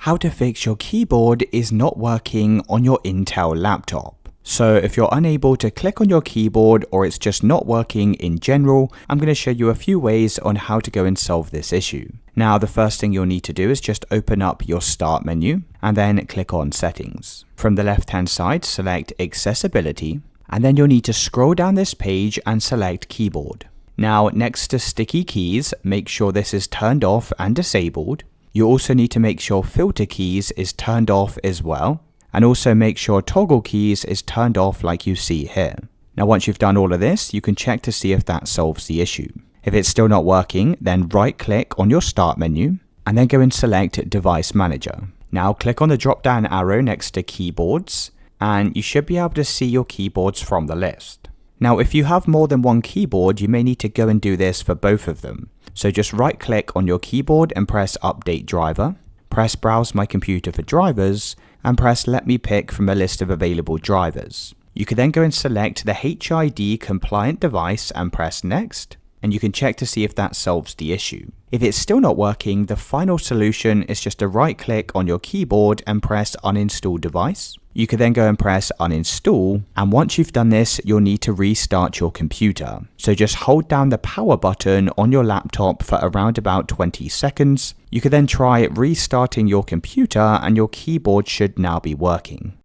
How to fix your keyboard is not working on your Intel laptop. So if you're unable to click on your keyboard or it's just not working in general, I'm going to show you a few ways on how to go and solve this issue. Now the first thing you'll need to do is just open up your Start menu and then click on Settings. From the left hand side, select Accessibility, and then you'll need to scroll down this page and select Keyboard. Now next to sticky keys, make sure this is turned off and disabled. You also need to make sure filter keys is turned off as well, and also make sure toggle keys is turned off like you see here. Now once you've done all of this, you can check to see if that solves the issue. If it's still not working, then right click on your Start menu and then go and select Device Manager. Now click on the drop down arrow next to Keyboards and you should be able to see your keyboards from the list. Now if you have more than one keyboard, you may need to go and do this for both of them. So just right click on your keyboard and press Update Driver, press Browse My Computer for drivers, and press Let me pick from a list of available drivers. You can then go and select the HID compliant device and press Next, and you can check to see if that solves the issue. If it's still not working, the final solution is just to right click on your keyboard and press Uninstall Device. You can then go and press Uninstall, and once you've done this, you'll need to restart your computer. So just hold down the power button on your laptop for around about 20 seconds. You can then try restarting your computer and your keyboard should now be working.